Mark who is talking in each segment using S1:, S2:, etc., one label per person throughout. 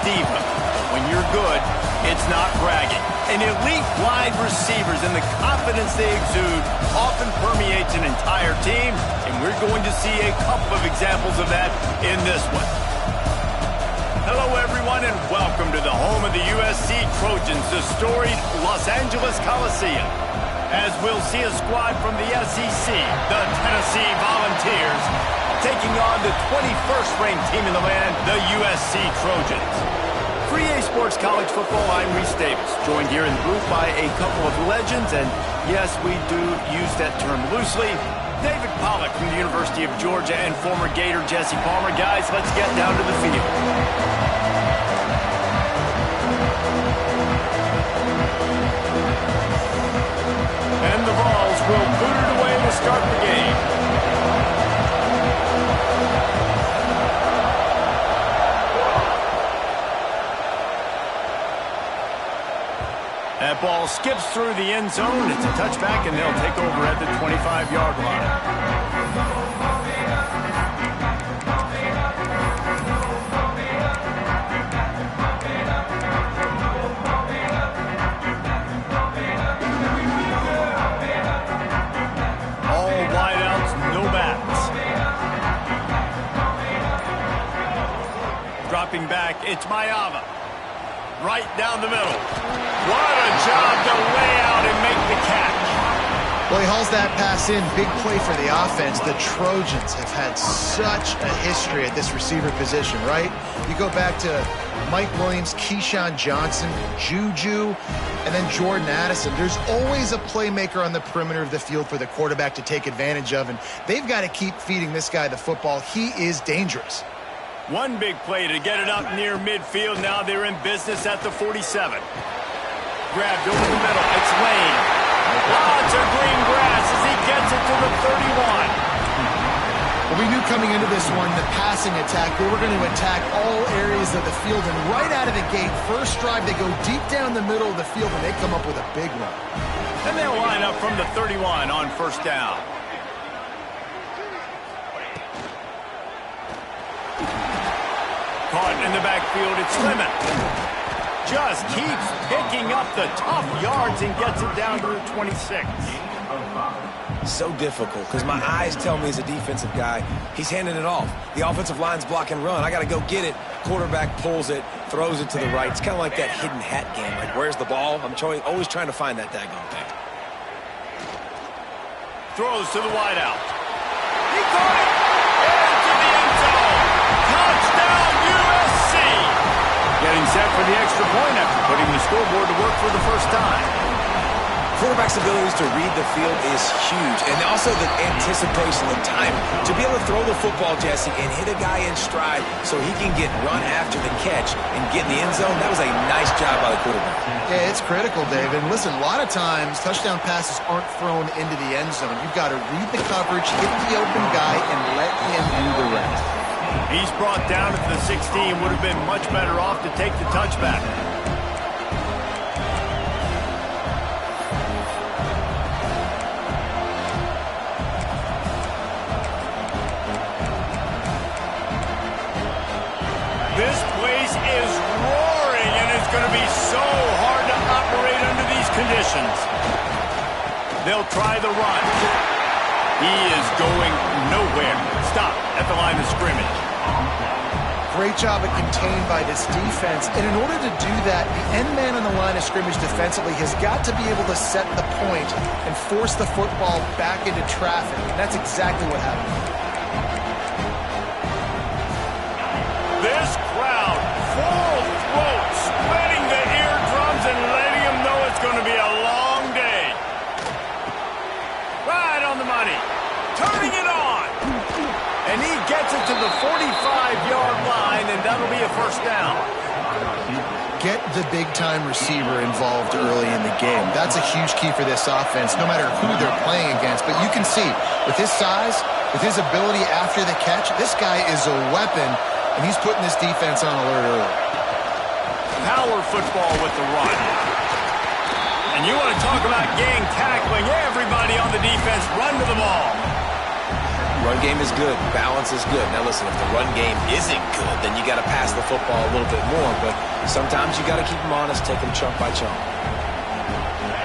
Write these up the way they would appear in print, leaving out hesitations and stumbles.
S1: diva. But when you're good, it's not bragging. And elite wide receivers and the confidence they exude often permeates an entire team, and we're going to see a couple of examples of that in this one. Hello, everyone, and welcome to the home of the USC Trojans, the storied Los Angeles Coliseum. As we'll see a squad from the SEC, the Tennessee Volunteers, taking on the 21st-ranked team in the land, the USC Trojans. For EA Sports College Football, I'm Reese Davis, joined here in the booth by a couple of legends, and yes, we do use that term loosely. David Pollack from the University of Georgia and former Gator Jesse Palmer. Guys, let's get down to the field. And the Vols will boot it away to start the game. That ball skips through the end zone. It's a touchback, and they'll take over at the 25-yard line. All wideouts, no backs. Dropping back, it's Mayava. Right down the middle. What a job to lay out and make the catch.
S2: Well, he hauls that pass in. Big play for the offense. The Trojans have had such a history at this receiver position, right? You go back to Mike Williams, Keyshawn Johnson, Juju, and then Jordan Addison. There's always a playmaker on the perimeter of the field for the quarterback to take advantage of, and they've got to keep feeding this guy the football. He is dangerous.
S1: One big play to get it up near midfield. Now they're in business at the 47. Grabbed over the middle. It's Lane. Lots of green grass as he gets it to the 31.
S2: Well, we knew coming into this one, the passing attack, they were going to attack all areas of the field. And right out of the gate, first drive, they go deep down the middle of the field, and they come up with a big one.
S1: And they'll line up from the 31 on first down. Caught in the backfield, it's Lemon. Just keeps picking up the tough yards and gets it down to the 26.
S3: So difficult because my eyes tell me as a defensive guy, he's handing it off. The offensive line's block and run. I got to go get it. Quarterback pulls it, throws it to the right. It's kind of like that hidden hat game. Like, where's the ball? I'm always trying to find that daggone thing.
S1: Throws to the wideout. He caught it! Into the end zone! Touchdown, USC! Getting set for the extra point after putting the scoreboard to work for the first time.
S3: Quarterback's abilities to read the field is huge, and also the anticipation, the timing. To be able to throw the football, Jesse, and hit a guy in stride so he can get run after the catch and get in the end zone, that was a nice job by the quarterback.
S2: Yeah, it's critical, Dave. And listen, a lot of times touchdown passes aren't thrown into the end zone. You've got to read the coverage, hit the open guy, and let him do the rest.
S1: He's brought down at the 16. Would have been much better off to take the touchback. This place is roaring, and it's going to be so hard to operate under these conditions. They'll try the run. He is going nowhere. Stop at the line of scrimmage.
S2: Great job at contained by this defense. And in order to do that, the end man on the line of scrimmage defensively has got to be able to set the point and force the football back into traffic. And that's exactly what happened.
S1: This crowd, full throat, splitting the eardrums and letting them know it's going to be a long day. Right on the money. Turning it on. And he gets it to the 45-yard line, and that'll be a first down.
S2: Get the big-time receiver involved early in the game. That's a huge key for this offense, no matter who they're playing against. But you can see, with his size, with his ability after the catch, this guy is a weapon. And he's putting this defense on alert early.
S1: Power football with the run. And you want to talk about gang tackling. Everybody on the defense run to the ball.
S3: Run game is good. Balance is good. Now listen, if the run game isn't good, then you got to pass the football a little bit more. But sometimes you got to keep them honest, take them chunk by chunk.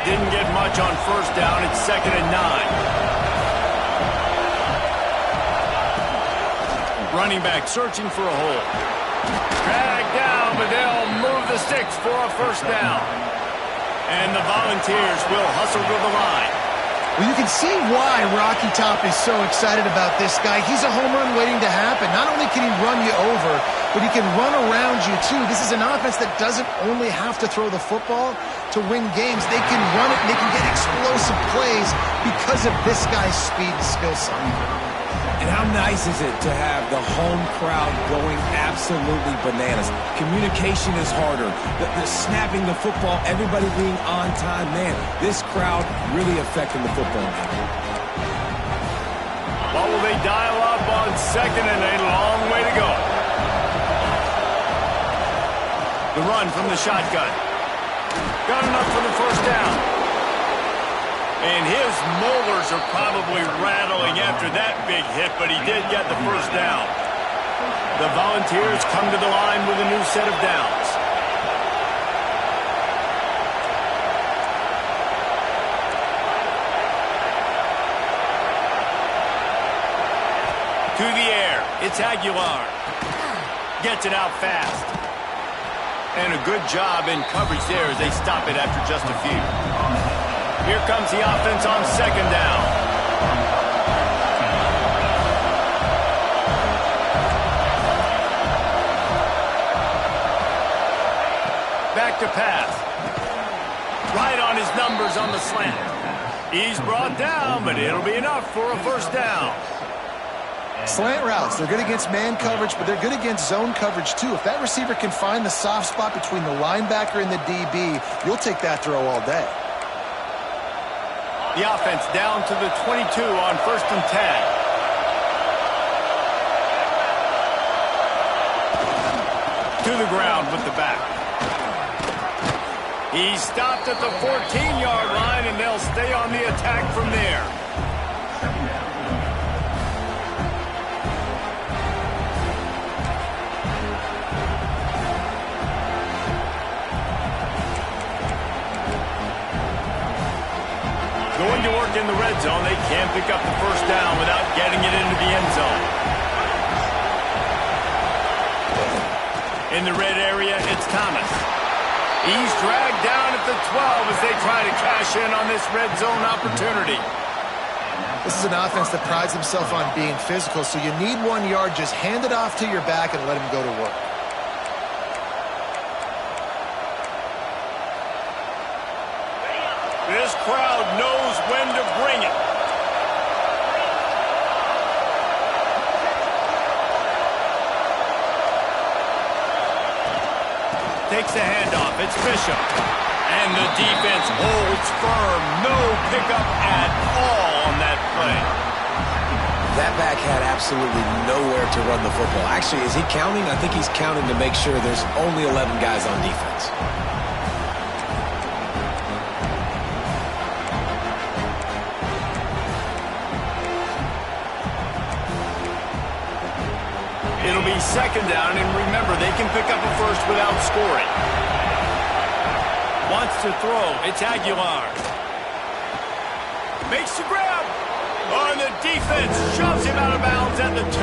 S1: Didn't get much on first down. It's 2nd and 9. Running back searching for a hole. Dragged down, but they'll move the sticks for a first down. And the Volunteers will hustle to the line.
S2: Well, you can see why Rocky Top is so excited about this guy. He's a home run waiting to happen. Not only can he run you over, but he can run around you too. This is an offense that doesn't only have to throw the football to win games. They can run it and they can get explosive plays because of this guy's speed and skill set.
S3: And how nice is it to have the home crowd going absolutely bananas? Communication is harder. The snapping the football, everybody being on time. Man, this crowd really affecting the football game.
S1: What will they dial up on 2nd and a long way to go? The run from the shotgun. Got enough for the first down. And his molars are probably rattling after that big hit, but he did get the first down. The Volunteers come to the line with a new set of downs. To the air, it's Aguilar. Gets it out fast. And a good job in coverage there as they stop it after just a few. Here comes the offense on 2nd down. Back to pass. Right on his numbers on the slant. He's brought down, but it'll be enough for a first down.
S2: Slant routes, they're good against man coverage, but they're good against zone coverage too. If that receiver can find the soft spot between the linebacker and the DB, you'll take that throw all day.
S1: The offense down to the 22 on 1st and 10. To the ground with the back. He stopped at the 14-yard line, and they'll stay on the attack from there. Going to work in the red zone. They can't pick up the first down without getting it into the end zone. In the red area, it's Thomas. He's dragged down at the 12 as they try to cash in on this red zone opportunity.
S2: This is an offense that prides himself on being physical, so you need 1 yard, just hand it off to your back and let him go to work.
S1: This crowd knows when to bring it. Takes the handoff. It's Bishop. And the defense holds firm. No pickup at all on that play.
S3: That back had absolutely nowhere to run the football. Actually, is he counting? I think he's counting to make sure there's only 11 guys on defense.
S1: It'll be 2nd down, and remember, they can pick up a first without scoring. Wants to throw. It's Aguilar. Makes the grab. Oh, and the defense shoves him out of bounds at the 2.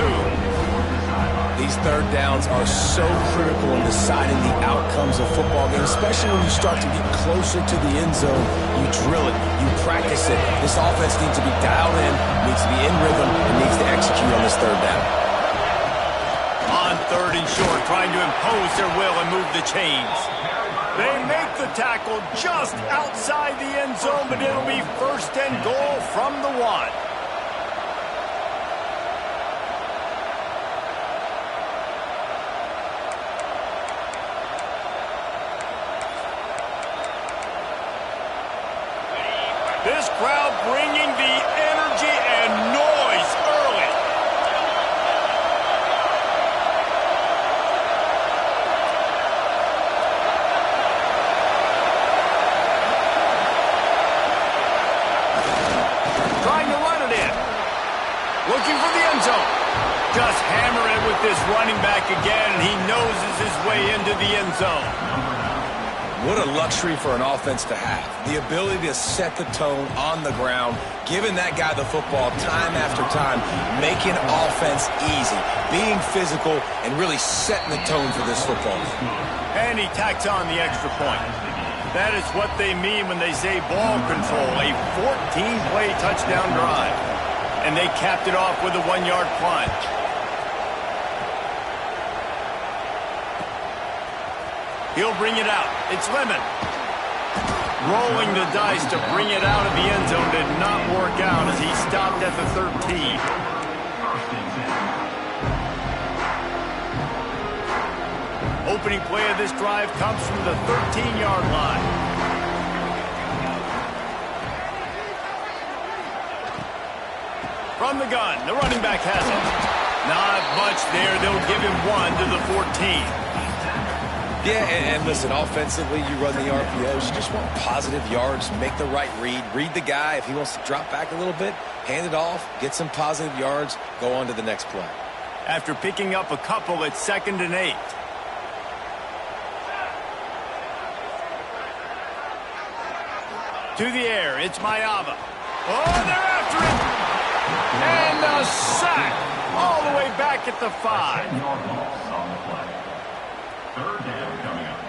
S3: These third downs are so critical in deciding the outcomes of football games, especially when you start to get closer to the end zone. You drill it. You practice it. This offense needs to be dialed in, needs to be in rhythm, and needs to execute on this third down.
S1: On 3rd and short, trying to impose their will and move the chains. They make the tackle just outside the end zone, but it'll be 1st and goal from the 1. This crowd bringing the energy and noise early. Trying to run it in. Looking for the end again, and he noses his way into the end zone.
S3: What a luxury for an offense to have. The ability to set the tone on the ground, giving that guy the football time after time, making offense easy, being physical, and really setting the tone for this football.
S1: And he tacks on the extra point. That is what they mean when they say ball control, a 14-play touchdown drive. And they capped it off with a 1-yard plunge. He'll bring it out. It's Lemon. Rolling the dice to bring it out of the end zone did not work out as he stopped at the 13. Opening play of this drive comes from the 13-yard line. From the gun, the running back has it. Not much there. They'll give him 1 to the 14.
S3: Yeah, and listen, offensively, you run the RPOs. You just want positive yards, make the right read the guy. If he wants to drop back a little bit, hand it off, get some positive yards, go on to the next play.
S1: After picking up a couple, it's 2nd and 8. To the air, it's Mayava. Oh, they're after him! And a sack all the way back at the 5.
S4: Third down coming up.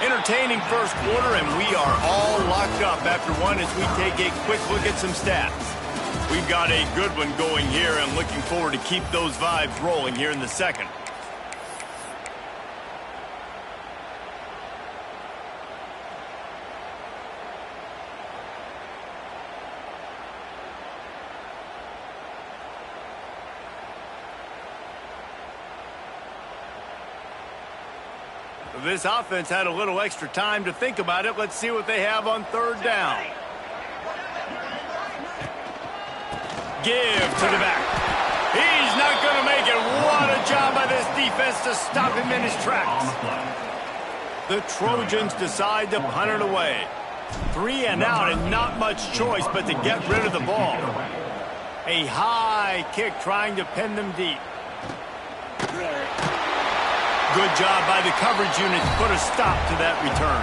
S1: Entertaining first quarter, and we are all locked up after one as we take a quick look at some stats. We've got a good one going here, and looking forward to keep those vibes rolling here in the second. This offense had a little extra time to think about it. Let's see what they have on third down. Give to the back. He's not going to make it. What a job by this defense to stop him in his tracks. The Trojans decide to punt it away. 3 and out and not much choice but to get rid of the ball. A high kick trying to pin them deep. Good job by the coverage unit to put a stop to that return.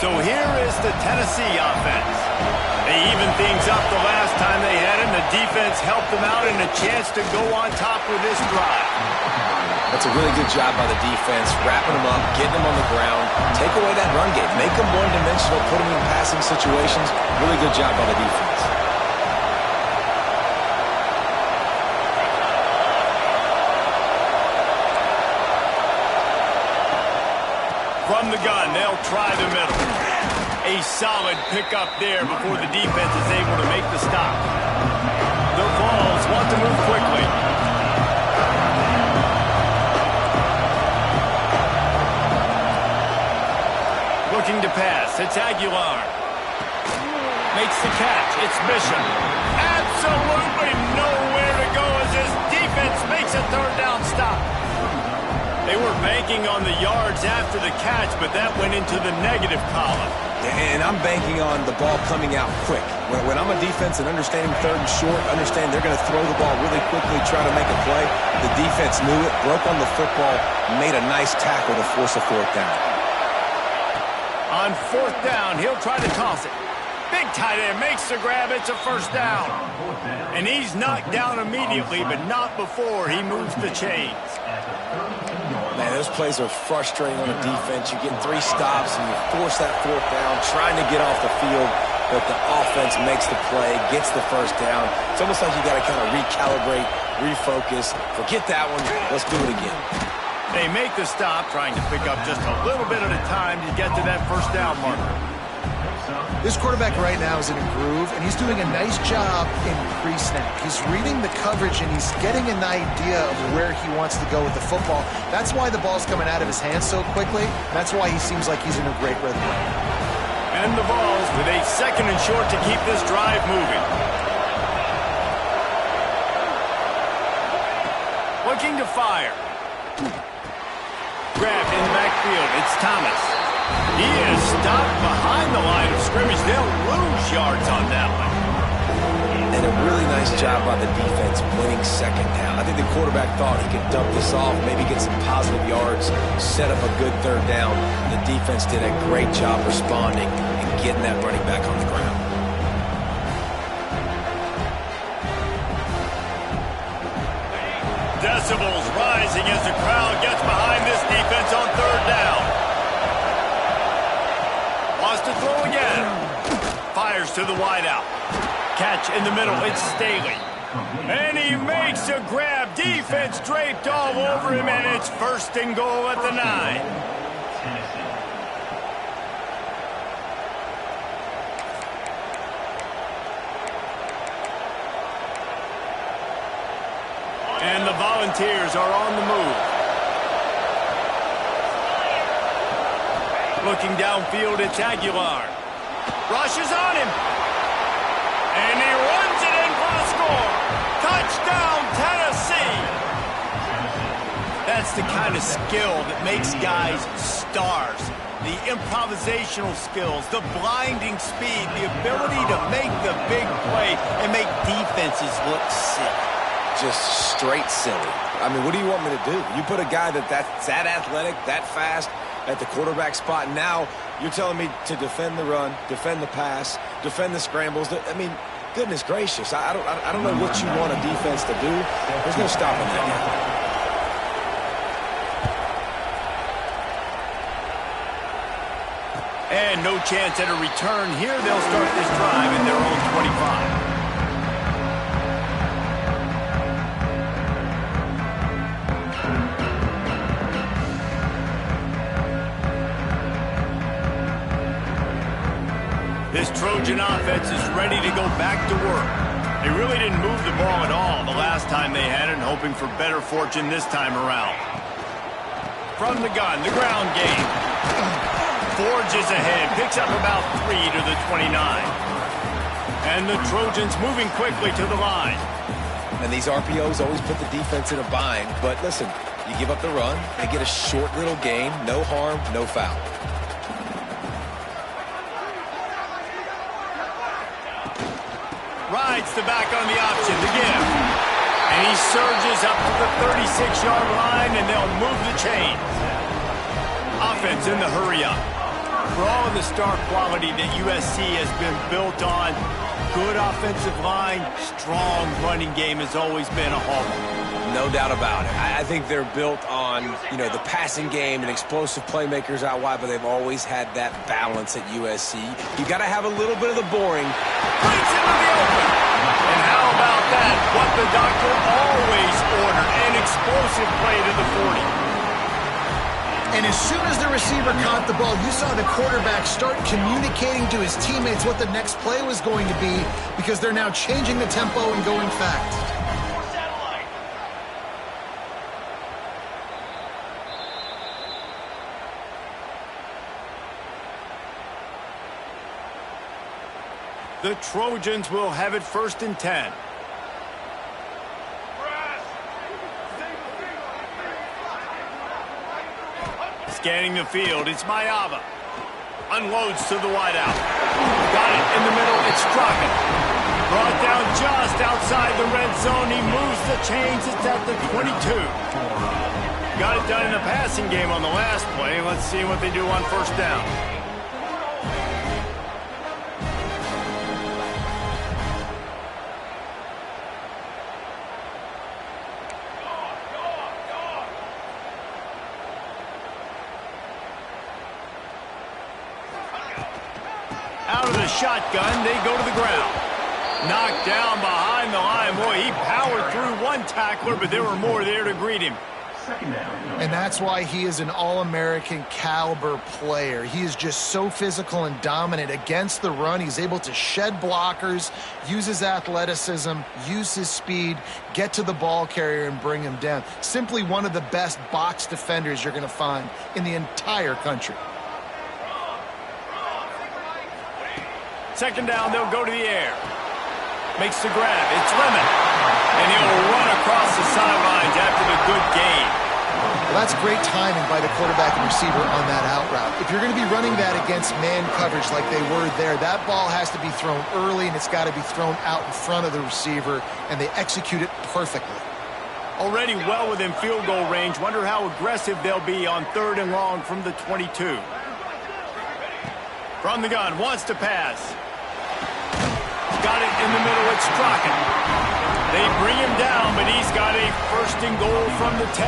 S1: So here is the Tennessee offense. They evened things up the last time they had him. The defense helped them out and a chance to go on top with this drive.
S3: That's a really good job by the defense, wrapping them up, getting them on the ground, take away that run game, make them one-dimensional, put them in passing situations. Really good job by the defense.
S1: From the gun, they'll try the middle. A solid pickup there before the defense is able to make the stop. The Vols want to move quickly. Looking to pass. It's Aguilar. Makes the catch. It's Bishop. Absolutely nowhere to go as his defense makes a third down stop. They were banking on the yards after the catch, but that went into the negative column.
S3: And I'm banking on the ball coming out quick. When I'm a defense and understanding third and short, understand they're going to throw the ball really quickly, try to make a play. The defense knew it, broke on the football, made a nice tackle to force a fourth down.
S1: On fourth down, he'll try to toss it. Big tight end makes the grab. It's a first down. And he's knocked down immediately, but not before he moves the chains.
S3: Man, those plays are frustrating on the defense. You get 3 stops and you force that fourth down, trying to get off the field, but the offense makes the play, gets the first down. It's almost like you got to kind of recalibrate, refocus. Forget that one. Let's do it again.
S1: They make the stop, trying to pick up just a little bit at a time to get to that first down marker.
S2: This quarterback right now is in a groove, and he's doing a nice job in pre-snap. He's reading the coverage, and he's getting an idea of where he wants to go with the football. That's why the ball's coming out of his hands so quickly. That's why he seems like he's in a great rhythm right now.
S1: And the balls with a 2nd and short to keep this drive moving. Looking to fire. Grabbed in the backfield. It's Thomas. He is stopped behind the line of scrimmage. They'll lose yards on that one.
S3: And a really nice job by the defense winning 2nd down. I think the quarterback thought he could dump this off, maybe get some positive yards, set up a good 3rd down. The defense did a great job responding and getting that running back on the ground.
S1: Decibels rising as the crowd gets behind this defense on 3rd down. Wants to throw again. Fires to the wideout. Catch in the middle. It's Staley. And he makes a grab. Defense draped all over him, and it's 1st and goal at the 9. And the Volunteers are on the move. Looking downfield, it's Aguilar. Rushes on him. And he runs it in for the score. Touchdown, Tennessee. That's the kind of skill that makes guys stars. The improvisational skills, the blinding speed, the ability to make the big play and make defenses look sick.
S3: Just straight silly. I mean, what do you want me to do? You put a guy that's that athletic, that fast at the quarterback spot, and now you're telling me to defend the run, defend the pass, defend the scrambles. I mean, goodness gracious. I don't know what you want a defense to do. There's no stopping that now.
S1: And no chance at a return here. They'll start this drive in their own 25. This Trojan offense is ready to go back to work. They really didn't move the ball at all the last time they had it, and hoping for better fortune this time around. From the gun, the ground game. Forges ahead, picks up about 3 to the 29. And the Trojans moving quickly to the line.
S3: And these RPOs always put the defense in a bind, but listen, you give up the run, they get a short little gain, no harm, no foul.
S1: Rides the back on the option to give. And he surges up to the 36-yard line, and they'll move the chains. Offense in the hurry-up. For all of the star quality that USC has been built on, good offensive line, strong running game has always been a hallmark.
S3: No doubt about it. I think they're built on, the passing game and explosive playmakers out wide, but they've always had that balance at USC. You got to have a little bit of the boring.
S1: Breaks into the open. And how about that? What the doctor always ordered, an explosive play to the 40.
S2: And as soon as the receiver caught the ball, you saw the quarterback start communicating to his teammates what the next play was going to be, because they're now changing the tempo and going fast.
S1: The Trojans will have it 1st and 10. Scanning the field, it's Mayava. Unloads to the wideout. Got it in the middle, it's Straka. Brought down just outside the red zone. He moves the chains, it's at the 22. Got it done in the passing game on the last play. Let's see what they do on 1st down. Out of the shotgun, they go to the ground. Knocked down behind the line. Boy, he powered through one tackler, but there were more there to greet him.
S4: Second down.
S2: And that's why he is an All-American caliber player. He is just so physical and dominant against the run. He's able to shed blockers, use his athleticism, use his speed, get to the ball carrier and bring him down. Simply one of the best box defenders you're going to find in the entire country.
S1: Second down, they'll go to the air. Makes the grab. It's Lemon. And he'll run across the sidelines after the good gain.
S2: Well, that's great timing by the quarterback and receiver on that out route. If you're going to be running that against man coverage like they were there, that ball has to be thrown early and it's got to be thrown out in front of the receiver, and they execute it perfectly.
S1: Already well within field goal range. Wonder how aggressive they'll be on 3rd and long from the 22. From the gun, wants to pass. Got it in the middle, it's Strachan. They bring him down, but he's got a 1st and goal from the 10.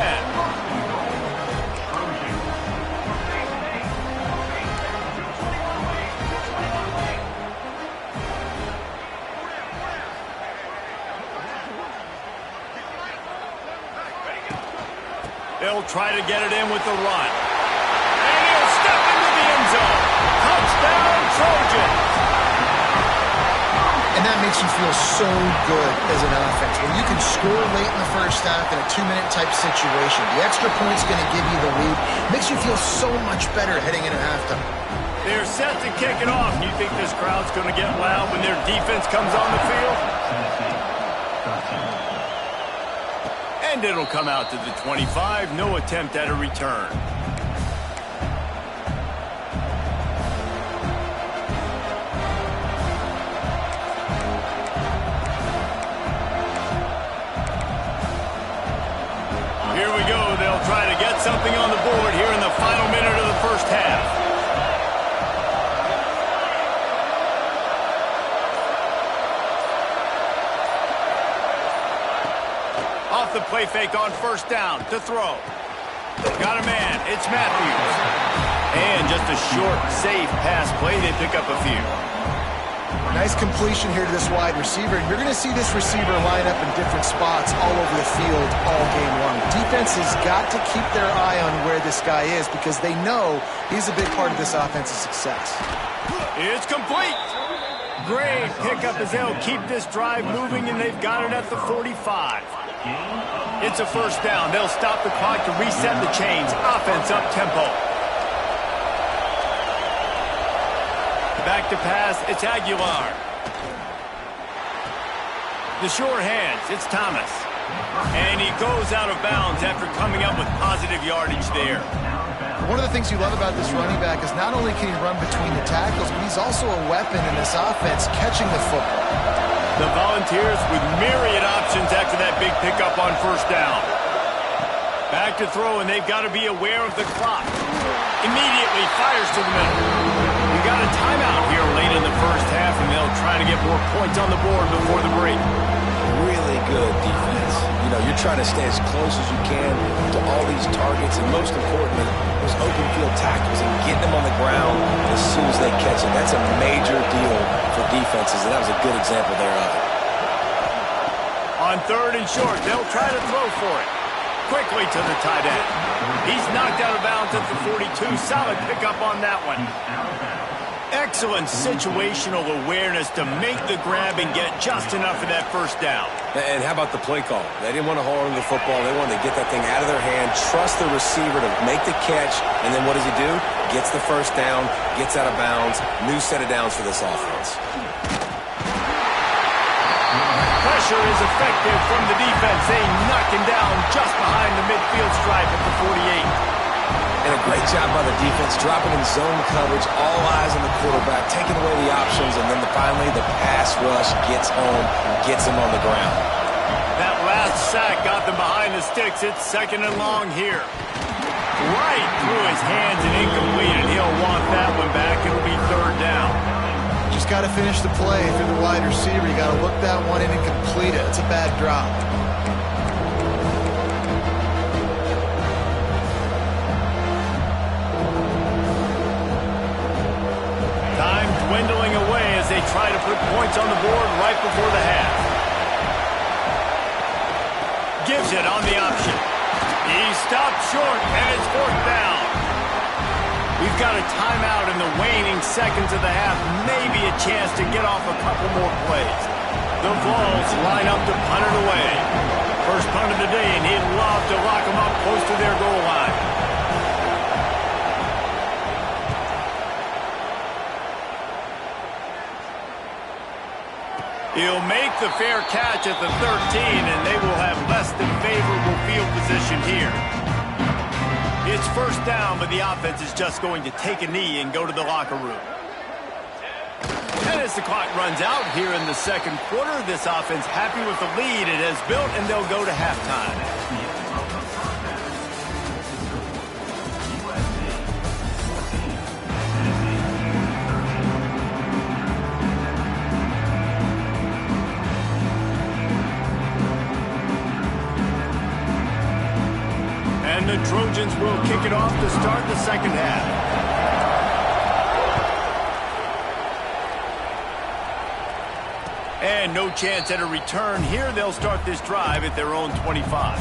S1: They'll try to get it in with the run. And he'll step into the end zone. Touchdown, Trojans.
S2: And that makes you feel so good as an offense. When you can score late in the first half in a 2-minute type situation, the extra point's going to give you the lead. Makes you feel so much better heading into halftime.
S1: They're set to kick it off. You think this crowd's going to get loud when their defense comes on the field? And it'll come out to the 25. No attempt at a return. Here we go. They'll try to get something on the board here in the final minute of the first half. Off the play fake on 1st down to throw. Got a man. It's Matthews. And just a short, safe pass play. They pick up a few.
S2: Nice completion here to this wide receiver. And you're going to see this receiver line up in different spots all over the field all game long. Defense has got to keep their eye on where this guy is because they know he's a big part of this offense's success.
S1: It's complete. Great pickup as they'll keep this drive moving, and they've got it at the 45. It's a 1st down. They'll stop the clock to reset the chains. Offense up tempo. Back to pass. It's Aguilar. The sure hands. It's Thomas. And he goes out of bounds after coming up with positive yardage there.
S2: One of the things you love about this running back is not only can he run between the tackles, but he's also a weapon in this offense catching the football.
S1: The Volunteers with myriad options after that big pickup on 1st down. Back to throw, and they've got to be aware of the clock. Immediately fires to the middle. We got a timeout here late in the first half, and they'll try to get more points on the board before the break.
S3: Really good defense. You know, you're trying to stay as close as you can to all these targets, and most importantly, those open field tackles and getting them on the ground as soon as they catch it. That's a major deal for defenses, and that was a good example there of it.
S1: On 3rd and short, they'll try to throw for it. Quickly to the tight end. He's knocked out of bounds at the 42. Solid pickup on that one. Excellent situational awareness to make the grab and get just enough of that 1st down.
S3: And how about the play call? They didn't want to hold on to the football. They wanted to get that thing out of their hand, trust the receiver to make the catch, and then what does he do? Gets the 1st down, gets out of bounds. New set of downs for this offense.
S1: Pressure is effective from the defense. They knock him down just behind the midfield stripe at the 48.
S3: And a great job by the defense, dropping in zone coverage, all eyes on the quarterback, taking away the options, and then finally the pass rush gets home, gets him on the ground.
S1: That last sack got them behind the sticks. It's 2nd and long here. Right through his hands and incomplete, and he'll want that one back. It'll be 3rd down.
S2: Just got to finish the play. If you're the wide receiver, you got to look that one in and complete it. It's a bad drop.
S1: Time dwindling away as they try to put points on the board right before the half. Gives it on the option. He stopped short, and it's fourth down. We've got a timeout in the waning seconds of the half. Maybe a chance to get off a couple more plays. The Vols line up to punt it away. First punt of the day, and he'd love to lock them up close to their goal line. He'll make the fair catch at the 13, and they will have less than favorable field position here. It's first down, but the offense is just going to take a knee and go to the locker room. And as the clock runs out here in the second quarter, this offense happy with the lead it has built, and they'll go to halftime. And the Trojans will kick it off to start the second half. And no chance at a return here. They'll start this drive at their own 25.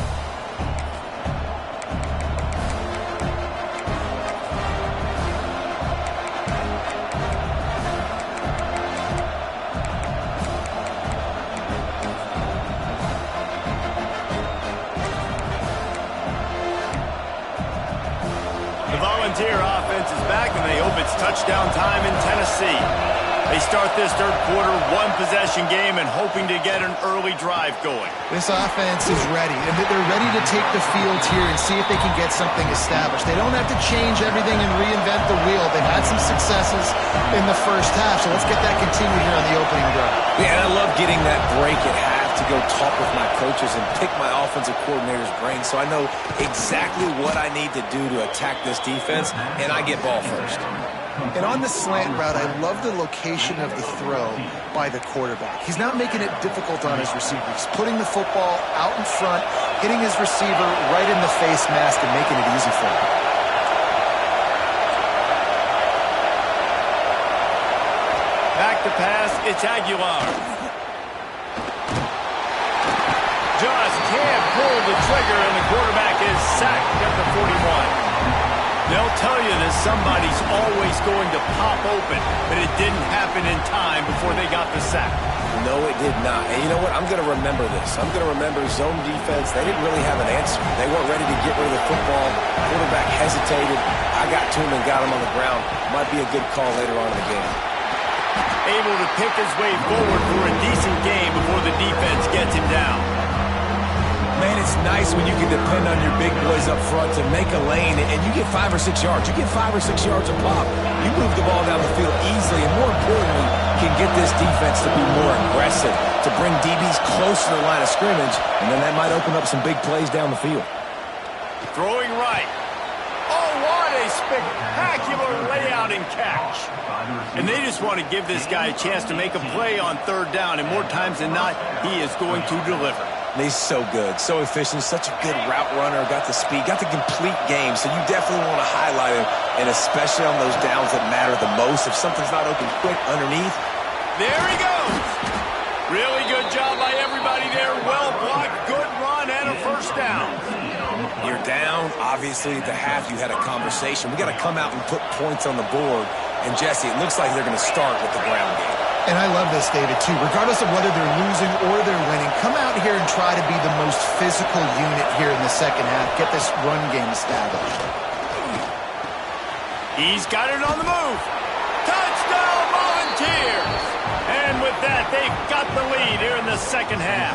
S1: The Volunteer offense is back, and they hope it's touchdown time in Tennessee. They start this third quarter one-possession game and hoping to get an early drive going.
S2: This offense is ready, and they're ready to take the field here and see if they can get something established. They don't have to change everything and reinvent the wheel. They've had some successes in the first half, so let's get that continued here on the opening drive.
S3: Yeah, and I love getting that break at half to go talk with my coaches and pick my offensive coordinator's brain so I know exactly what I need to do to attack this defense, and I get ball first.
S2: And on the slant route, I love the location of the throw by the quarterback. He's not making it difficult on his receiver. He's putting the football out in front, hitting his receiver right in the face mask and making it easy for him.
S1: Back to pass, it's Aguilar. Just can't pull the trigger, and the quarterback is sacked at the 41. They'll tell you that somebody's always going to pop open, but it didn't happen in time before they got the sack.
S3: No, it did not. And you know what? I'm going to remember this. I'm going to remember zone defense. They didn't really have an answer. They weren't ready to get rid of the football. Quarterback hesitated. I got to him and got him on the ground. Might be a good call later on in the game.
S1: Able to pick his way forward for a decent game before the defense gets him down.
S3: Man, it's nice when you can depend on your big boys up front to make a lane, and you get 5 or 6 yards. You get 5 or 6 yards a pop. You move the ball down the field easily, and more importantly, can get this defense to be more aggressive, to bring DBs close to the line of scrimmage, and then that might open up some big plays down the field.
S1: Throwing right. Oh, what a spectacular layout and catch. And they just want to give this guy a chance to make a play on third down, and more times than not, he is going to deliver.
S3: He's so good, so efficient, such a good route runner, got the speed, got the complete game, so you definitely want to highlight him, and especially on those downs that matter the most. If something's not open quick underneath.
S1: There he goes. Really good job by everybody there. Well blocked, good run, and a first down.
S3: You're down. Obviously, at the half, you had a conversation. We got to come out and put points on the board, and Jesse, it looks like they're going to start with the ground game.
S2: And I love this, David, too. Regardless of whether they're losing or they're winning, come out here and try to be the most physical unit here in the second half. Get this run game established.
S1: He's got it on the move. Touchdown, Volunteers! And with that, they've got the lead here in the second half.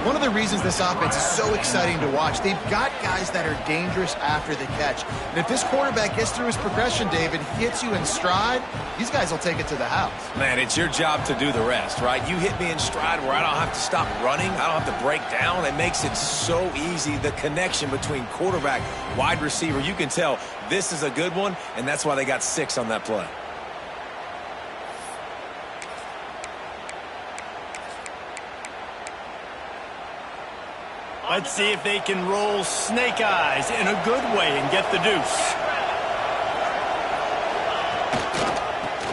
S2: One of the reasons this offense is so exciting to watch, they've got guys that are dangerous after the catch. And if this quarterback gets through his progression, David, hits you in stride, these guys will take it to the house.
S3: Man, it's your job to do the rest, right? You hit me in stride where I don't have to stop running. I don't have to break down. It makes it so easy, the connection between quarterback, wide receiver. You can tell this is a good one, and that's why they got 6 on that play.
S1: Let's see if they can roll snake eyes in a good way and get the deuce.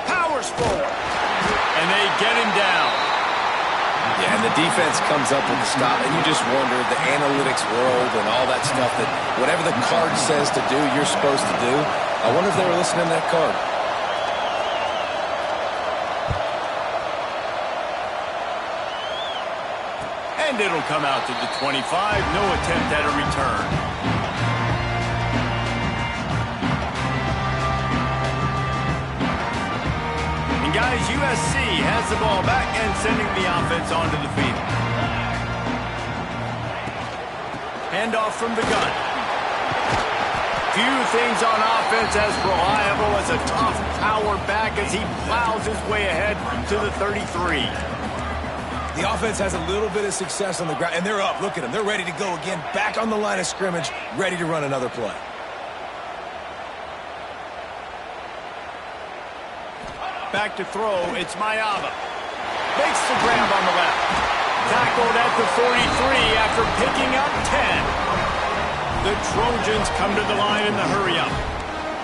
S1: Powers forward. And they get him down.
S3: Yeah, and the defense comes up with the stop, and you just wonder, the analytics world and all that stuff, that whatever the card says to do, you're supposed to do. I wonder if they were listening to that card.
S1: And it'll come out to the 25. No attempt at a return. And guys, USC has the ball back and sending the offense onto the field. Handoff from the gun. Few things on offense as reliable as a tough power back as he plows his way ahead to the 33.
S3: The offense has a little bit of success on the ground, and they're up. Look at them. They're ready to go again, back on the line of scrimmage, ready to run another play.
S1: Back to throw, it's Mayava. Makes the grab on the left. Tackled at the 43 after picking up 10. The Trojans come to the line in the hurry-up.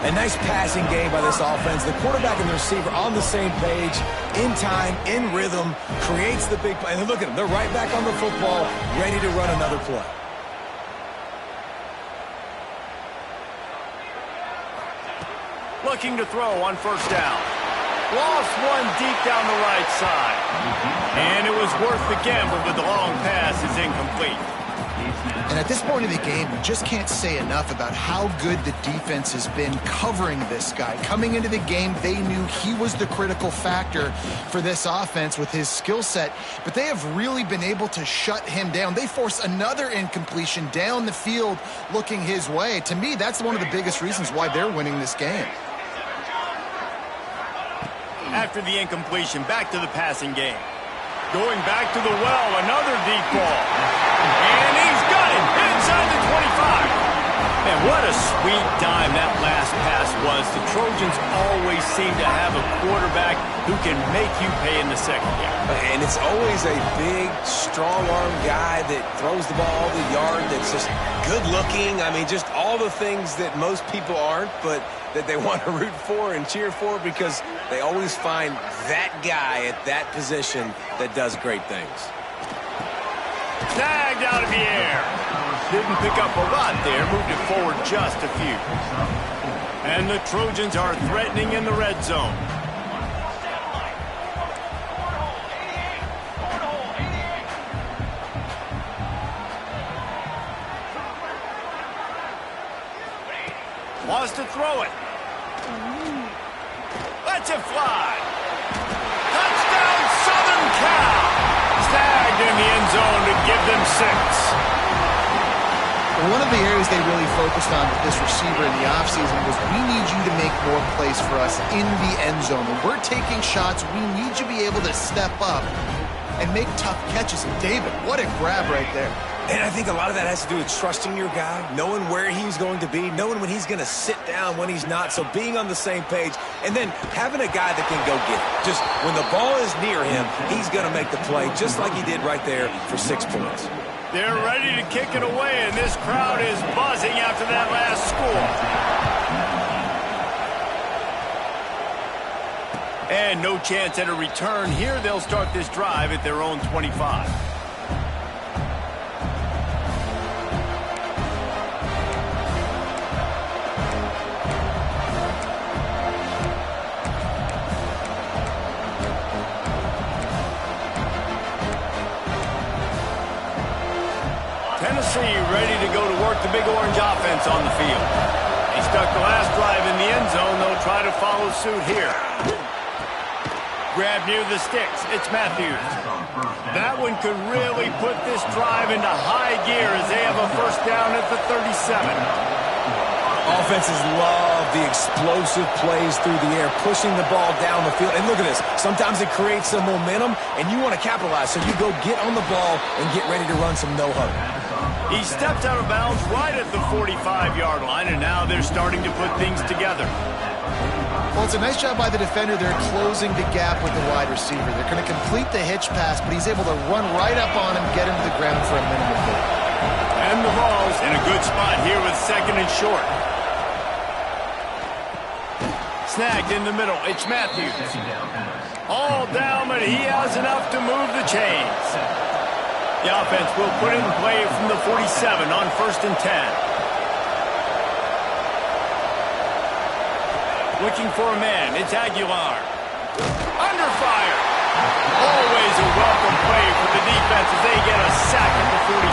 S3: A nice passing game by this offense. The quarterback and the receiver on the same page, in time, in rhythm, creates the big play. And look at them. They're right back on the football, ready to run another play.
S1: Looking to throw on first down. Lost one deep down the right side. And it was worth the gamble, but the long pass is incomplete.
S2: And at this point of the game, you just can't say enough about how good the defense has been covering this guy. Coming into the game, they knew he was the critical factor for this offense with his skill set, but they have really been able to shut him down. They force another incompletion down the field looking his way. To me, that's one of the biggest reasons why they're winning this game.
S1: After the incompletion, back to the passing game. Going back to the well, another deep ball. And he's got it inside the 25. And what a sweet dime that last pass was. The Trojans always seem to have a quarterback who can make you pay in the secondary.
S3: And it's always a big, strong-arm guy that throws the ball the yard, that's just good-looking. I mean, just all the things that most people aren't, but that they want to root for and cheer for, because they always find that guy at that position that does great things.
S1: Snagged out of the air. Didn't pick up a lot there, moved it forward just a few. And the Trojans are threatening in the red zone. Wants to throw it. Lets it fly. Touchdown, Southern Cal. Snagged in the end zone to give them 6.
S2: One of the areas they really focused on with this receiver in the offseason was, we need you to make more plays for us in the end zone. When we're taking shots, we need you to be able to step up and make tough catches. And David, what a grab right there.
S3: And I think a lot of that has to do with trusting your guy, knowing where he's going to be, knowing when he's going to sit down, when he's not. So being on the same page, and then having a guy that can go get it. Just when the ball is near him, he's going to make the play, just like he did right there for 6 points.
S1: They're ready to kick it away, and this crowd is buzzing after that last score. And no chance at a return here. They'll start this drive at their own 25. Tennessee ready to go to work the Big Orange offense on the field. He stuck the last drive in the end zone. They'll try to follow suit here. Grab near the sticks. It's Matthews. That one could really put this drive into high gear as they have a first down at the 37.
S3: Offenses love the explosive plays through the air, pushing the ball down the field. And look at this. Sometimes it creates some momentum, and you want to capitalize. So you go get on the ball and get ready to run some no-huddle.
S1: He stepped out of bounds right at the 45-yard line, and now they're starting to put things together.
S2: Well, it's a nice job by the defender. They're closing the gap with the wide receiver. They're going to complete the hitch pass, but he's able to run right up on him, get him to the ground for a minimal gain.
S1: And the ball's in a good spot here with 2nd and short. Snagged in the middle. It's Matthews. All down, but but he has enough to move the chains. The offense will put it in play from the 47 on 1st and 10. Looking for a man. It's Aguilar. Under fire. Always a welcome play for the defense as they get a sack at the 47.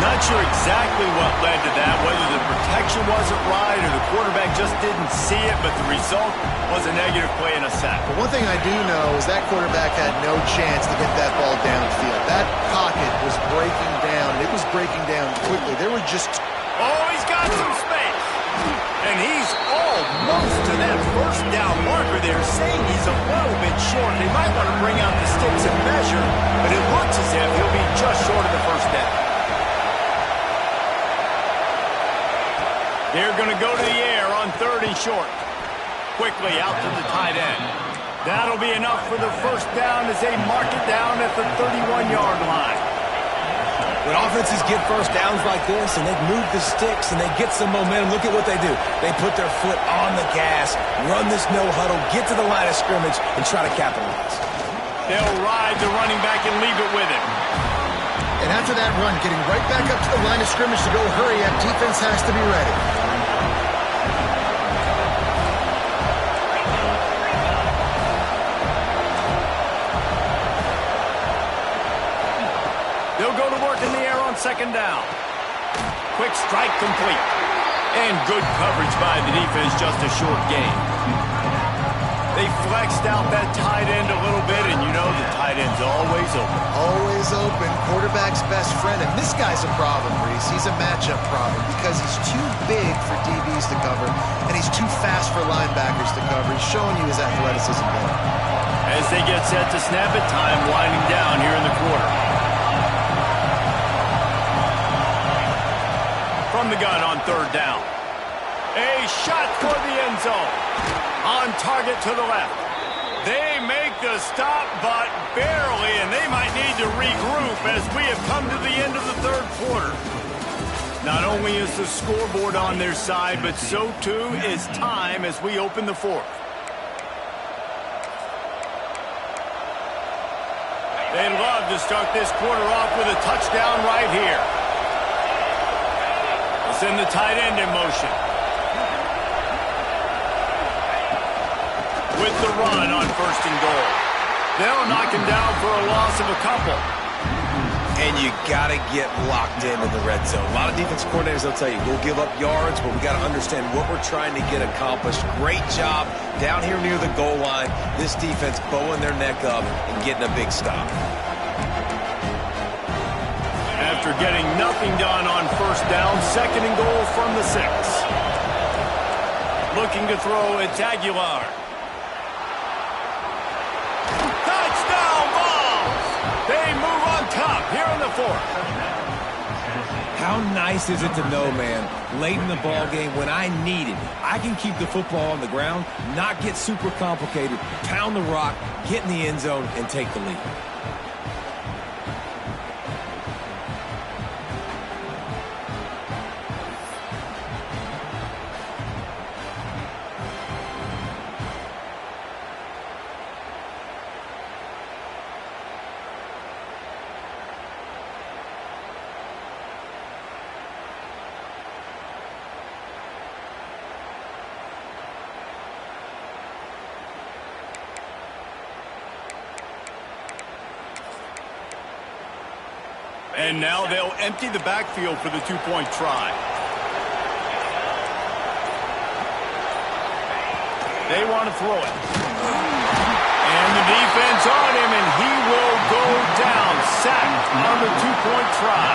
S1: Not sure exactly what led to that, whether the protection wasn't right or the quarterback just didn't see it, but the result was a negative play and a sack.
S2: But one thing I do know is that quarterback had no chance to get that ball downfield. That pocket was breaking down, and it was breaking down quickly. There were just...
S1: Oh, he's got some space. And he's almost to that first down marker there, saying he's a little bit short. They might want to bring out the sticks and measure, but it looks as if he'll be just short of the first down. They're going to go to the air on 3rd and short. Quickly out to the tight end. That'll be enough for the first down as they mark it down at the 31-yard line.
S3: When offenses get first downs like this and they move the sticks and they get some momentum, look at what they do. They put their foot on the gas, run this no huddle, get to the line of scrimmage, and try to capitalize.
S1: They'll ride the running back and leave it with him.
S2: And after that run, getting right back up to the line of scrimmage to go hurry up, defense has to be ready.
S1: They'll go to work in the air on 2nd down. Quick strike complete. And good coverage by the defense, just a short gain. They flexed out that tight end a little bit, and you know the tight end's always open.
S2: Always open, quarterback's best friend. And this guy's a problem, Reese. He's a matchup problem because he's too big for DBs to cover, and he's too fast for linebackers to cover. He's showing you his athleticism there.
S1: As they get set to snap it, time winding down here in the quarter. From the gun on 3rd down. A shot for the end zone. On target to the left. They make the stop, but barely, and they might need to regroup as we have come to the end of the 3rd quarter. Not only is the scoreboard on their side, but so too is time as we open the 4th. They'd love to start this quarter off with a touchdown right here. We'll send the tight end in motion. With the run on 1st and goal. They'll knock him down for a loss of a couple.
S3: And you got to get locked in the red zone. A lot of defense coordinators, they'll tell you, we'll give up yards, but we got to understand what we're trying to get accomplished. Great job down here near the goal line. This defense bowing their neck up and getting a big stop.
S1: After getting nothing done on 1st down, 2nd and goal from the 6. Looking to throw, it's Aguilar. They move on top here in the 4th.
S3: How nice is it to know, man, late in the ball game when I need it, I can keep the football on the ground, not get super complicated, pound the rock, get in the end zone, and take the lead.
S1: And now they'll empty the backfield for the 2-point try. They want to throw it. And the defense on him, and he will go down. Sacked on the 2-point try.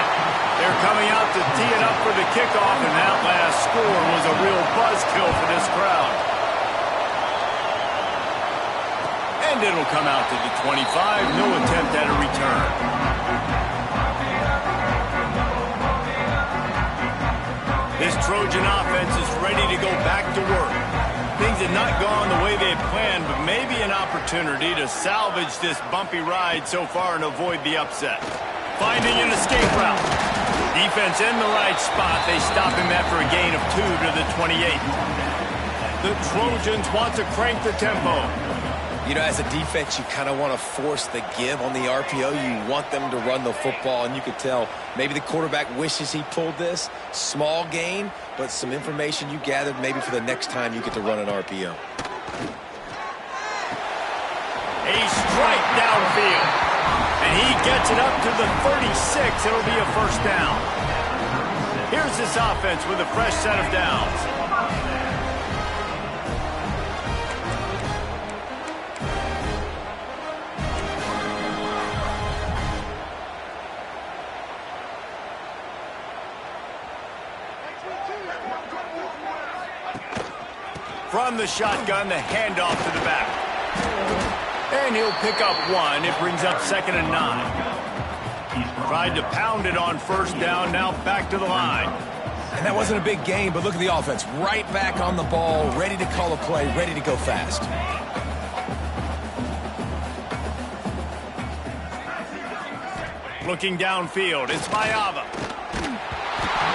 S1: They're coming out to tee it up for the kickoff, and that last score was a real buzzkill for this crowd. And it'll come out to the 25. No attempt at a return. This Trojan offense is ready to go back to work. Things had not gone the way they had planned, but maybe an opportunity to salvage this bumpy ride so far and avoid the upset. Finding an escape route. Defense in the right spot. They stop him after a gain of 2 to the 28. The Trojans want to crank the tempo.
S3: You know, as a defense, you kind of want to force the give on the RPO. You want them to run the football, and you could tell maybe the quarterback wishes he pulled this. Small gain, but some information you gathered maybe for the next time you get to run an RPO.
S1: A strike downfield. And he gets it up to the 36. It'll be a first down. Here's this offense with a fresh set of downs. From the shotgun, the handoff to the back. And he'll pick up one. It brings up 2nd and 9. Tried to pound it on first down, now back to the line.
S3: And that wasn't a big gain, but look at the offense. Right back on the ball, ready to call a play, ready to go fast.
S1: Looking downfield, it's Mayava.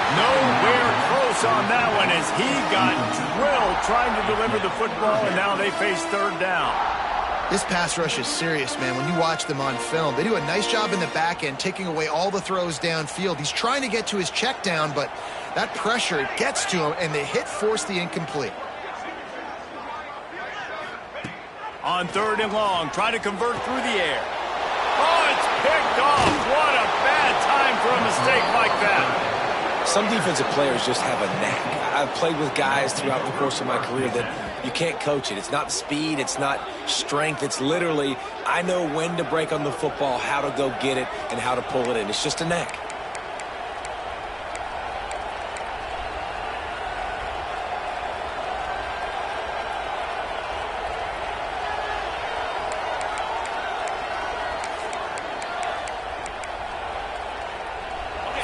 S1: Nowhere close on that one as he got drilled trying to deliver the football, and now they face 3rd down.
S2: This pass rush is serious, man. When you watch them on film, they do a nice job in the back end, taking away all the throws downfield. He's trying to get to his check down, but that pressure gets to him, and the hit forced the incomplete.
S1: On 3rd and long, try to convert through the air. Oh, it's picked off. What a bad time for a mistake like that.
S3: Some defensive players just have a knack. I've played with guys throughout the course of my career that you can't coach it. It's not speed, it's not strength. It's literally, I know when to break on the football, how to go get it, and how to pull it in. It's just a knack.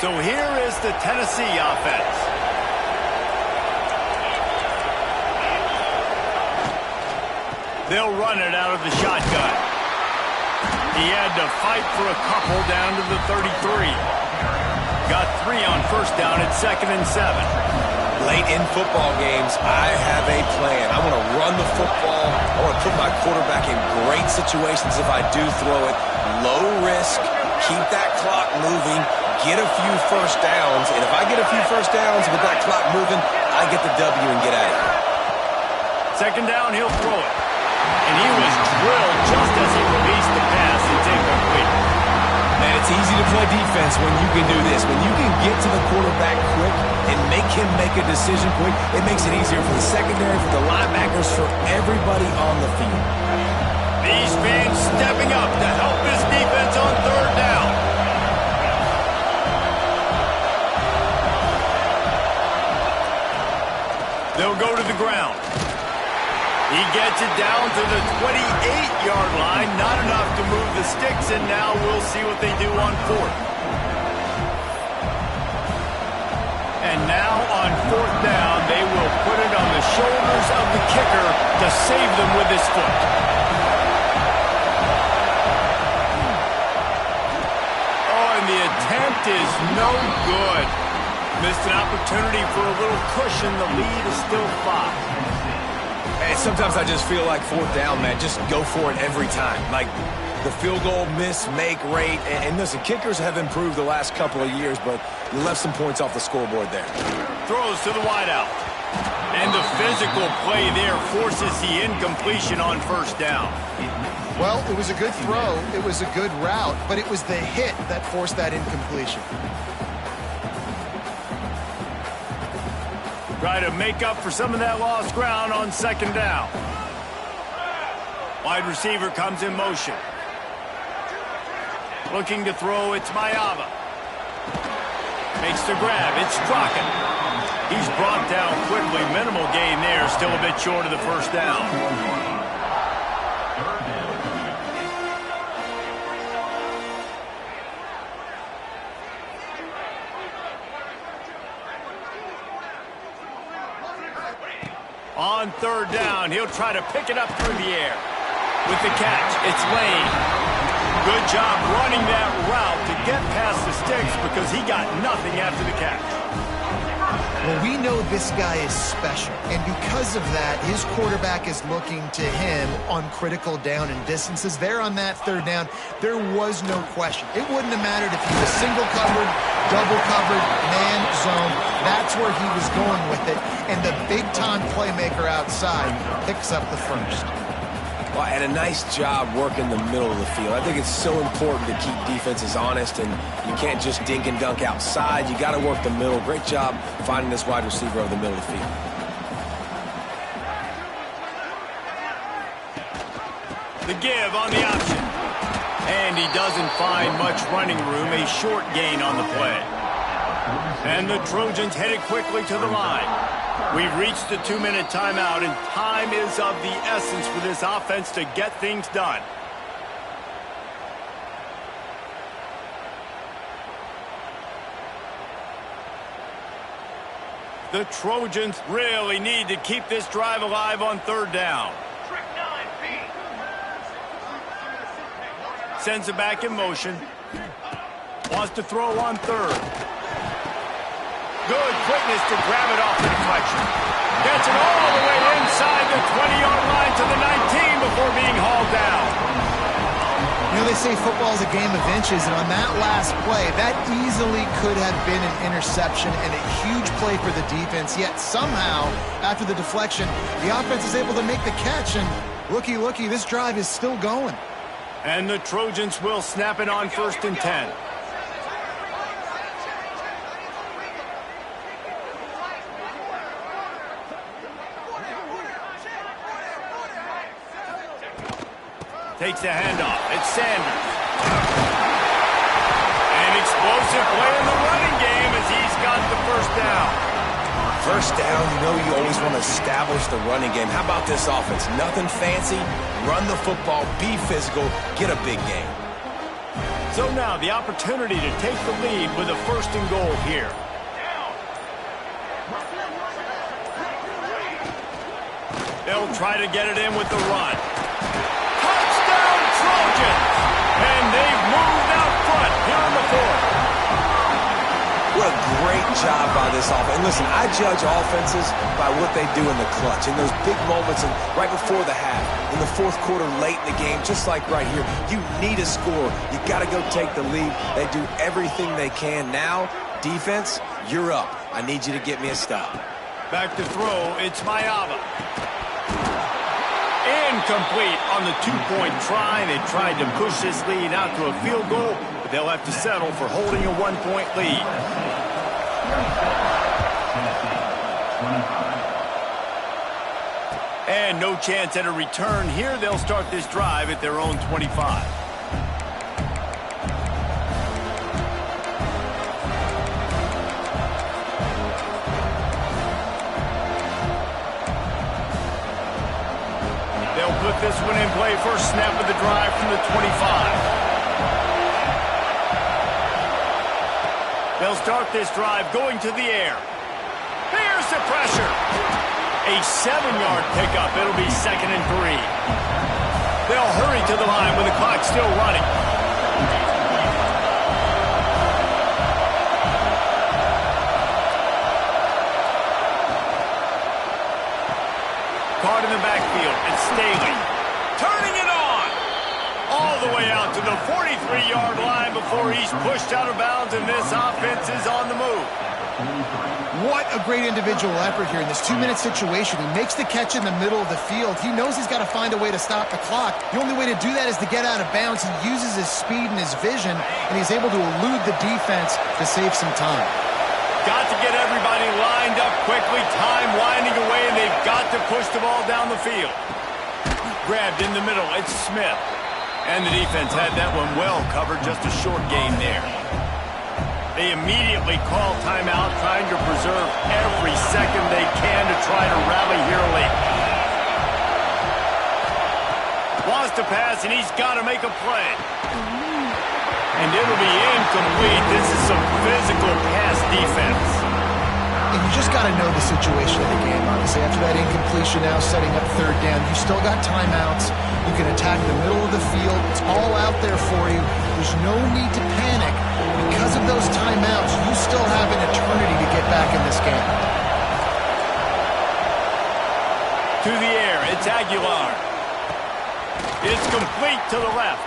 S1: So here is the Tennessee offense. They'll run it out of the shotgun. He had to fight for a couple down to the 33. Got 3 on first down at 2nd and 7.
S3: Late in football games, I have a plan. I want to run the football. I want to put my quarterback in great situations if I do throw it. Low risk, keep that clock moving, get a few first downs. And if I get a few first downs with that clock moving, I get the W and get out of here.
S1: 2nd down, he'll throw it. And he was drilled just as he released the pass. It's incomplete.
S3: Man, it's easy to play defense when you can do this. When you can get to the quarterback quick and make him make a decision quick, it makes it easier for the secondary, for the linebackers, for everybody on the field.
S1: These fans stepping up to help this defense on 3rd down. They'll go to the ground. He gets it down to the 28-yard line. Not enough to move the sticks, and now we'll see what they do on 4th. And now on 4th down, they will put it on the shoulders of the kicker to save them with his foot. Oh, and the attempt is no good. Missed an opportunity for a little cushion. The lead is still 5.
S3: And sometimes I just feel like 4th down, man, just go for it every time. Like the field goal miss-make rate. And listen, kickers have improved the last couple of years, but you left some points off the scoreboard there.
S1: Throws to the wideout. And the physical play there forces the incompletion on first down.
S2: Well, it was a good throw. It was a good route, but it was the hit that forced that incompletion.
S1: Try to make up for some of that lost ground on 2nd down. Wide receiver comes in motion. Looking to throw, it's Mayava. Makes the grab, it's Strachan. He's brought down quickly. Minimal gain there, still a bit short of the first down. On 3rd down, he'll try to pick it up through the air. With the catch, it's Lane. Good job running that route to get past the sticks because he got nothing after the catch.
S2: Well, we know this guy is special, and because of that, his quarterback is looking to him on critical down and distances. There on that third down, there was no question. It wouldn't have mattered if he was single covered, double covered, man zone. That's where he was going with it, and the big-time playmaker outside picks up the first.
S3: Well, and a nice job working the middle of the field. I think it's so important to keep defenses honest, and you can't just dink and dunk outside. You got to work the middle. Great job finding this wide receiver over the middle of the field.
S1: The give on the option. And he doesn't find much running room. A short gain on the play. And the Trojans headed quickly to the line. We've reached the 2-minute timeout, and time is of the essence for this offense to get things done. The Trojans really need to keep this drive alive on third down. Sends it back in motion. Wants to throw on third. Good quickness to grab it off the deflection. Gets it all the way inside the 20-yard line to the 19 before being hauled down.
S2: You know, they say football is a game of inches, and on that last play, that easily could have been an interception and a huge play for the defense, yet somehow, after the deflection, the offense is able to make the catch, and looky, this drive is still going.
S1: And the Trojans will snap it on 1st and 10. Takes the handoff. It's Sanders. An explosive play in the running game as he's got the first down.
S3: First down, you know you always want to establish the running game. How about this offense? Nothing fancy. Run the football, be physical, get a big gain.
S1: So now the opportunity to take the lead with a 1st and goal here. They'll try to get it in with the run. And they've moved out front here in the 4th.
S3: What a great job by this offense. And listen, I judge offenses by what they do in the clutch, in those big moments and right before the half, in the 4th quarter, late in the game, just like right here. You need a score. You got to go take the lead. They do everything they can. Now, defense, you're up. I need you to get me a stop.
S1: Back to throw. It's Mayava. Incomplete on the 2-point try. They tried to push this lead out to a field goal, but they'll have to settle for holding a 1-point lead. And no chance at a return here. They'll start this drive at their own 25. Put this one in play. First snap of the drive from the 25. They'll start this drive going to the air. Here's the pressure. A 7-yard pickup. It'll be 2nd and 3. They'll hurry to the line with the clock still running. Caught in the backfield. It's Staley. Turning it on. All the way out to the 43-yard line before he's pushed out of bounds, and this offense is on the move.
S2: What a great individual effort here in this 2-minute situation. He makes the catch in the middle of the field. He knows he's got to find a way to stop the clock. The only way to do that is to get out of bounds. He uses his speed and his vision, and he's able to elude the defense to save some time.
S1: Got to get everybody lined up quickly. Time winding away, and they've got to push the ball down the field. Grabbed in the middle. It's Smith. And the defense had that one well covered. Just a short gain there. They immediately call timeout, trying to preserve every second they can to try to rally here late. Wants to pass, and he's got to make a play. And it'll be incomplete. This is some physical pass defense.
S2: And you just got to know the situation of the game, obviously. After that incompletion now setting up 3rd down, you still got timeouts. You can attack the middle of the field. It's all out there for you. There's no need to panic. because of those timeouts, you still have an eternity to get back in this game.
S1: To the air, it's Aguilar. It's complete to the left.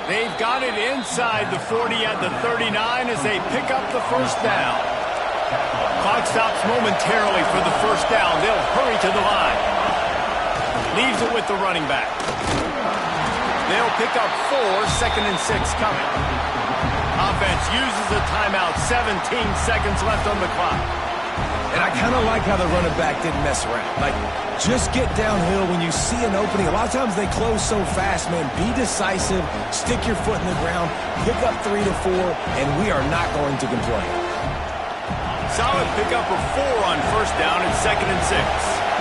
S1: They've got it inside the 40 at the 39 as they pick up the first down. Clock stops momentarily for the first down. They'll hurry to the line. Leaves it with the running back. They'll pick up 4, 2nd and 6 coming. Offense uses a timeout, 17 seconds left on the clock.
S3: And I kind of like how the running back didn't mess around. Like, just get downhill when you see an opening. A lot of times they close so fast, man. Be decisive, stick your foot in the ground, pick up 3 to 4, and we are not going to complain.
S1: Solid pickup of 4 on first down and 2nd and 6.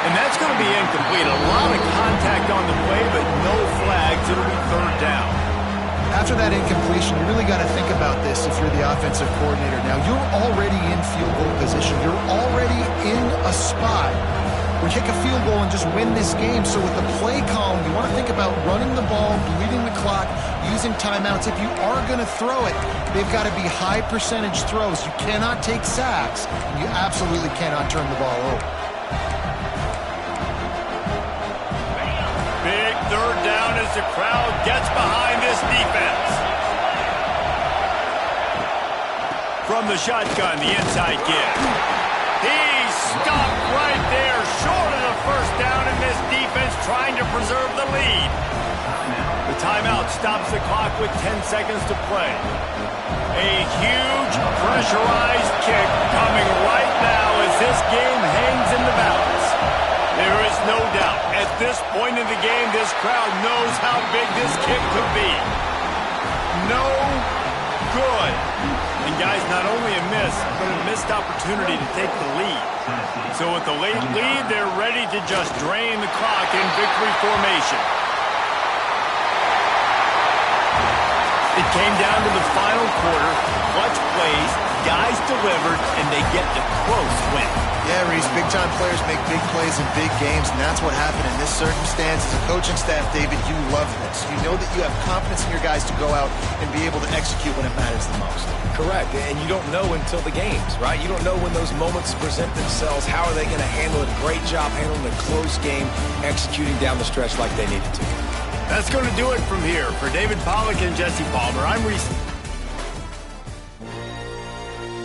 S1: And that's going to be incomplete. A lot of contact on the play, but no flags. It'll be 3rd down.
S2: After that incompletion, you really got to think about this if you're the offensive coordinator. Now, you're already in field goal position. You're already in a spot where you kick a field goal and just win this game. So with the play column, you want to think about running the ball, bleeding the clock, using timeouts. If you are going to throw it, they've got to be high percentage throws. You cannot take sacks. You absolutely cannot turn the ball over.
S1: Big 3rd down as the crowd gets behind this defense. From the shotgun, the inside give. He's stopped right there, short of the first down, and this defense trying to preserve the lead. The timeout stops the clock with 10 seconds to play. A huge pressurized kick coming right now as this game hangs in the balance. There is no doubt, at this point in the game, this crowd knows how big this kick could be. No good. And guys, not only a miss, but a missed opportunity to take the lead. So with the late lead, they're ready to just drain the clock in victory formation. It came down to the final quarter. Clutch plays, guys delivered, and they get the close win.
S2: Yeah, Reese, big-time players make big plays in big games, and that's what happened in this circumstance. As a coaching staff, David, you love this. You know that you have confidence in your guys to go out and be able to execute when it matters the most.
S3: Correct, and you don't know until the games, right? You don't know when those moments present themselves. How are they going to handle it? Great job handling a close game, executing down the stretch like they needed to.
S1: That's going to do it from here. For David Pollack and Jesse Palmer, I'm Reese.